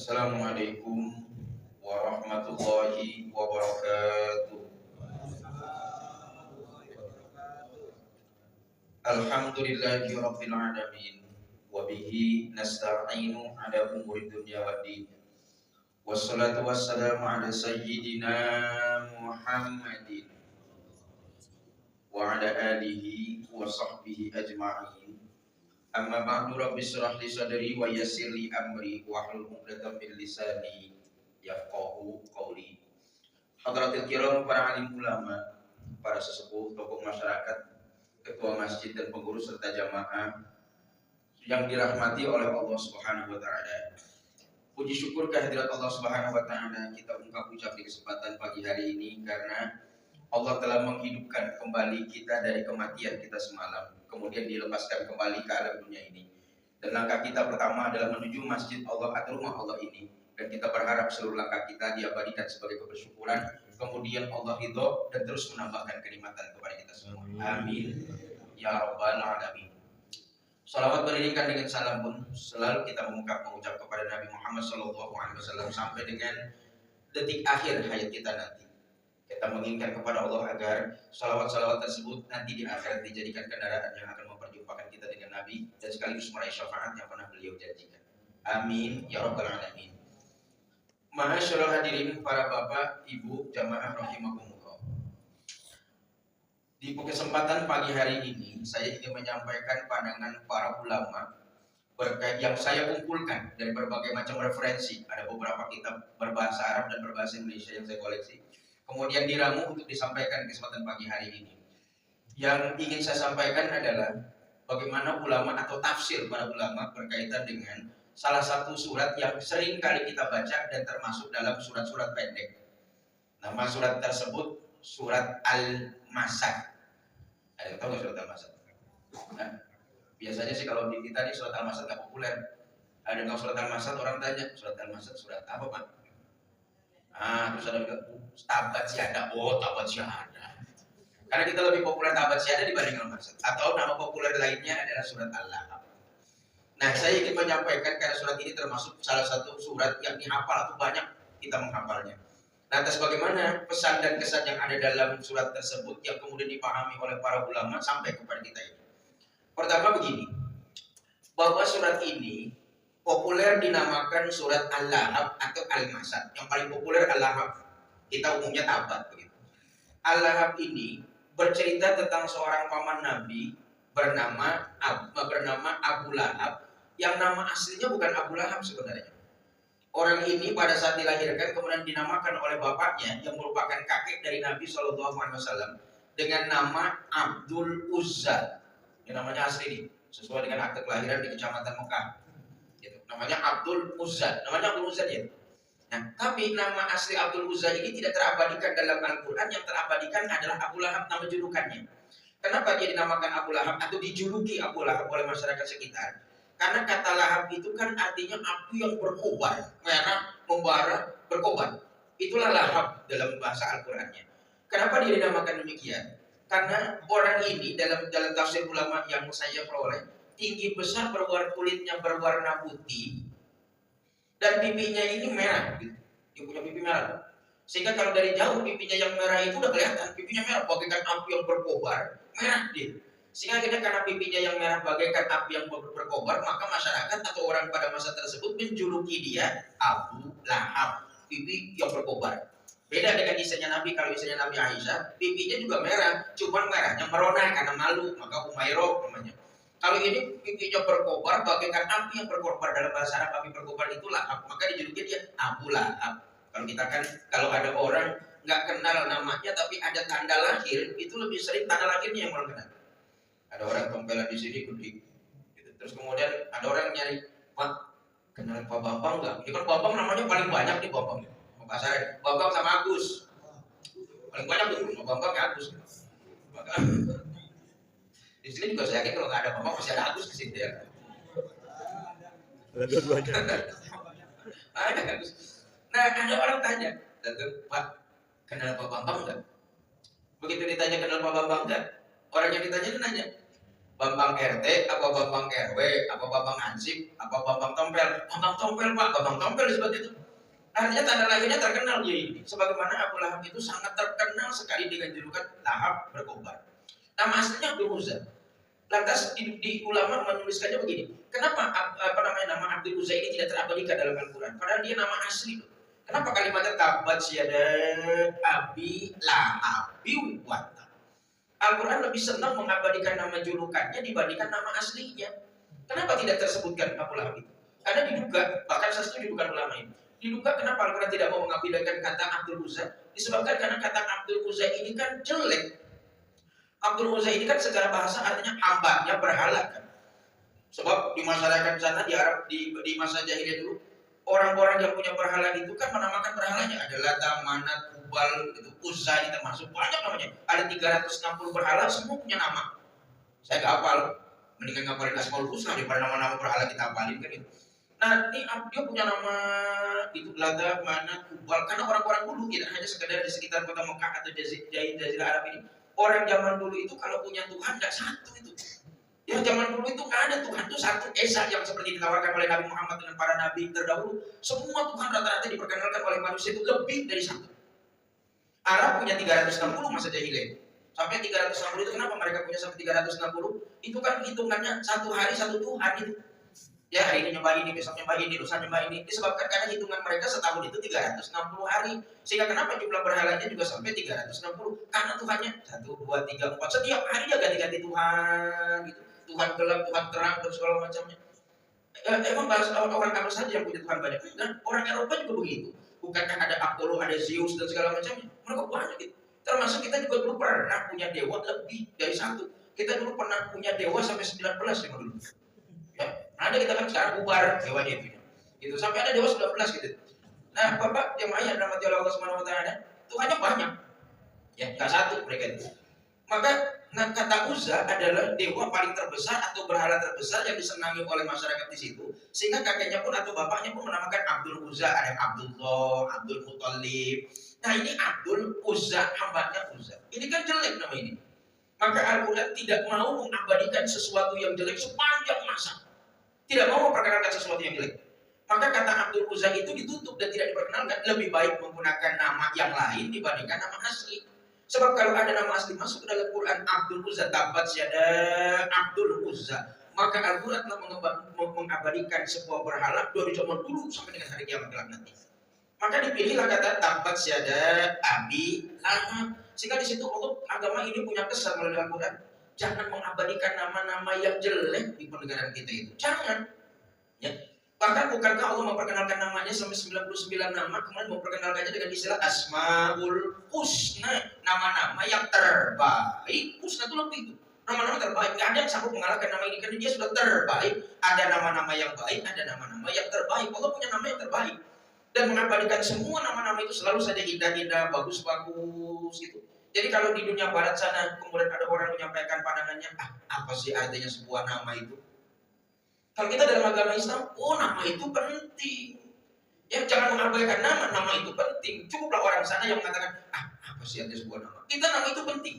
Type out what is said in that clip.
Assalamualaikum warahmatullahi wabarakatuh. Alhamdulillahi rabbil alamin. Wa bihi nasta'inu ala umuri dunya waddin. Wassalatu wassalamu ala sayyidina Muhammadin wa ala alihi wa sahbihi ajma'in. Amma ba'du, rabbi shrah li sadri wa yassir li amri wa hlul 'uqdatam min lisani yafqahu qawli. Hadratil kiram, para alim ulama, para sesepuh, tokoh masyarakat, ketua masjid dan pengurus serta jamaah yang dirahmati oleh Allah Subhanahu wa taala. Puji syukur kehadirat Allah Subhanahu wa taala kita ucap di kesempatan pagi hari ini karena Allah telah menghidupkan kembali kita dari kematian kita semalam, kemudian dilepaskan kembali ke alam dunia ini. Dan langkah kita pertama adalah menuju masjid Allah atau rumah Allah ini. Dan kita berharap seluruh langkah kita diabadikan sebagai kebersyukuran. Kemudian Allah ridho dan terus menambahkan kenikmatan kepada kita semua. Amin. Ya Rabbal Alamin. Salawat beriringan dengan salam pun selalu kita mengucap kepada Nabi Muhammad SAW sampai dengan detik akhir hayat kita nanti. Kita menginginkan kepada Allah agar salawat-salawat tersebut nanti di akhirat dijadikan kendaraan yang akan memperjumpakan kita dengan Nabi dan sekaligus meraih syafaat yang pernah beliau janjikan. Amin ya Rabbal Alamin. Ma'asyiral hadirin, para bapak, ibu, jamaah rahimakumullah. Di kesempatan pagi hari ini saya ingin menyampaikan pandangan para ulama berkait yang saya kumpulkan dari berbagai macam referensi. Ada beberapa kitab berbahasa Arab dan berbahasa Indonesia yang saya koleksi. Kemudian diramu untuk disampaikan di kesempatan pagi hari ini. Yang ingin saya sampaikan adalah bagaimana ulama atau tafsir para ulama berkaitan dengan salah satu surat yang sering kali kita baca dan termasuk dalam surat-surat pendek. Nama surat tersebut surat Al-Masad. Ada yang tahu nggak surat Al-Masad? Nah, biasanya sih kalau di kita nih surat Al-Masad nggak populer. Ada nggak surat Al-Masad, orang tanya surat Al-Masad surat apa Pak? Terus ada juga tabat syiada. Oh, tabat syiada. Karena kita lebih populer tabat syiada dibanding Al-Masad. Atau nama populer lainnya adalah surat Al-Lahab. Nah, saya ingin menyampaikan karena surat ini termasuk salah satu surat yang dihafal atau banyak kita menghafalnya. Nah, atas bagaimana pesan dan kesan yang ada dalam surat tersebut yang kemudian dipahami oleh para ulama sampai kepada kita ini. Pertama begini, bahwa surat ini populer dinamakan surat Al-Lahab atau Al-Masad. Yang paling populer Al-Lahab. Kita umumnya tabat begitu. Al-Lahab ini bercerita tentang seorang paman Nabi bernama Abu Lahab, yang nama aslinya bukan Abu Lahab sebenarnya. Orang ini pada saat dilahirkan kemudian dinamakan oleh bapaknya yang merupakan kakek dari Nabi SAW dengan nama Abdul Uzza. Ini namanya asli nih, sesuai dengan akte kelahiran di Kecamatan Mekah. Namanya Abdul Uzza, namanya Abdul Uzza dia. Nah, tapi nama asli Abdul Uzza ini tidak terabadikan dalam Al-Quran. Yang terabadikan adalah Abu Lahab, nama julukannya. Kenapa dia dinamakan Abu Lahab atau dijuluki Abu Lahab oleh masyarakat sekitar? Karena kata lahab itu kan artinya api yang berkobar, merah, membara, berkobar. Itulah lahab dalam bahasa Al-Qurannya. Kenapa dia dinamakan demikian? Karena orang ini dalam tafsir ulama yang saya peroleh, tinggi besar, kulitnya berwarna putih dan pipinya ini merah gitu. Dia punya pipi merah. Sehingga kalau dari jauh pipinya yang merah itu udah kelihatan, pipinya merah bagaikan api yang berkobar, merah dia. Sehingga akhirnya karena pipinya yang merah bagaikan api yang berkobar, maka masyarakat atau orang pada masa tersebut menjuluki dia Abu Lahab, pipi yang berkobar. Beda dengan istrinya Nabi. Kalau istrinya Nabi Aisyah, pipinya juga merah, cuman merahnya merona karena malu, maka Umairah namanya. Kalau ini pipinya berkobar bagaikan api yang berkobar, dalam bahasa Arab api berkobar itu lahab, maka dijuluki dia Abu Lahab. Kalau kita kan, kalau ada orang nggak kenal namanya tapi ada tanda lahir, itu lebih sering tanda lahirnya yang orang kenal. Ada orang tempelan di sini gede, gitu. Terus kemudian ada orang nyari, Pak, kenal Pak Bambang nggak? Ya kan Bambang namanya paling banyak nih Bambang. Bahasa Bambang sama Agus, paling banyak tuh Bambang ya Agus. Maka di sini juga saya yakin kalau nggak ada Bambang masih ada Agus di sini ya. Ada dua-duanya. Ada Agus. Nah, ada orang tanya, Pak, kenal Pak Bambang enggak? Begitu ditanya kenal Pak Bambang enggak? Orang yang ditanya itu nanya, Bambang RT, apa Bambang RW, apa Bambang Hansip, apa Bambang Tompel. Bambang Tompel Pak, Bambang Tompel disebut itu. Artinya tanda lahirnya terkenal dia ini. Sebagaimana Abu Lahab itu sangat terkenal sekali dengan julukan Lahab berkobar. Nama aslinya Abdul Uzza. Lantas di ulama menuliskannya begini. Kenapa nama Abdul Uzza ini tidak terabadikan dalam Al-Quran? Padahal dia nama asli. Kenapa kalimatnya tabat syada abi lahabi wa. Al-Quran lebih senang mengabadikan nama julukannya dibandingkan nama aslinya. Kenapa tidak tersebutkan Abu Lahab itu? Karena diduga, bahkan saya setuju bukan ulama ini. Diduga kenapa Al-Quran tidak mau mengabadikan kata Abdul Uzza? Disebabkan karena kata Abdul Uzza ini kan jelek. Abdul Uzza ini kan secara bahasa artinya hambanya berhala kan. Sebab di masyarakat sana di Arab di masa jahiliyah dulu, orang-orang yang punya berhala itu kan menamakan berhalanya ada Lata, Manat, Hubal, itu Uzza ini termasuk banyak namanya. Ada 360 berhala semua punya nama. Saya nggak hafal, mendingan ngapalin Asmaul Husna daripada nama-nama berhala kita hafalin kan itu. Nah, ini dia punya nama itu Lata, Manat, Hubal karena orang-orang dulu tidak hanya sekedar di sekitar kota Mekah atau Jazirah Arab ini. Orang zaman dulu itu kalau punya Tuhan nggak satu itu. Ya zaman dulu itu nggak ada Tuhan itu satu esa yang seperti ditawarkan oleh Nabi Muhammad dengan para nabi terdahulu. Semua Tuhan rata-rata diperkenalkan oleh manusia itu lebih dari satu. Arab punya 360 masa jahiliyah. Sampai 360 itu kenapa mereka punya sampai 360? Itu kan hitungannya satu hari satu Tuhan itu. Ya hari ini nyembah ini, besok nyembah ini, lusa nyembah ini. Disebabkan karena hitungan mereka setahun itu 360 hari. Sehingga kenapa jumlah berhalanya juga sampai 360? Karena Tuhannya 1, 2, 3, 4. Setiap hari dia ganti-ganti Tuhan gitu. Tuhan gelap, Tuhan terang, dan segala macamnya. Emang bahasa orang Arab saja yang punya Tuhan banyak? Dan orang Eropa juga begitu. Bukankah ada Apollo, ada Zeus, dan segala macamnya? Mereka banyak gitu. Termasuk kita juga dulu pernah punya dewa lebih dari satu. Kita dulu pernah punya dewa sampai 19 ya dulu. Ya, ada kita kan sekarang bubar dewanya itu. Gitu. Sampai ada dewa 19 gitu. Nah, Bapak jemaah yang dirahmati oleh Allah Subhanahu wa taala, Tuhannya banyak. Ya, enggak satu mereka itu. Maka kata Uzza adalah dewa paling terbesar atau berhala terbesar yang disenangi oleh masyarakat di situ. Sehingga kakeknya pun atau bapaknya pun menamakan Abdul Uzza, ada Abdullah, Abdul Muthalib. Nah ini Abdul Uzza, hambanya Uzza. Ini kan jelek nama ini. Maka Al-Quran tidak mau mengabadikan sesuatu yang jelek sepanjang masa. Tidak mau memperkenalkan sesuatu yang jelek. Maka kata Abdul Uzza itu ditutup dan tidak diperkenalkan. Lebih baik menggunakan nama yang lain dibandingkan nama asli. Sebab kalau ada nama asli masuk ke dalam Quran Abdul Uzza, tabat syada Abdul Uzza, maka Al-Quran telah mengabadikan sebuah berhala dari zaman dulu sampai dengan hari kiamat kelak nanti. Maka dipilihlah kata tabat syada abi lahab. Sehingga di situ Allah agama ini punya kesan melalui Al-Quran. Jangan mengabadikan nama-nama yang jelek di penegaran kita itu. Jangan. Ya. Bahkan bukankah Allah memperkenalkan namanya sampai 99 nama, kemudian memperkenalkannya dengan istilah Asmaul Husna, nama-nama yang terbaik. Husna itu lebih itu. Nama-nama terbaik. Gak ada yang sanggup mengalahkan nama ini karena dia sudah terbaik. Ada nama-nama yang baik, ada nama-nama yang terbaik. Allah punya nama yang terbaik. Dan mengabadikan semua nama-nama itu selalu saja indah-indah, bagus-bagus gitu. Jadi kalau di dunia barat sana kemudian ada orang menyampaikan pandangannya, apa sih artinya sebuah nama itu? Kalau kita dalam agama Islam, nama itu penting. Ya jangan mengabaikan nama itu penting. Cukuplah orang sana yang mengatakan, apa sih artinya sebuah nama? Kita nama itu penting.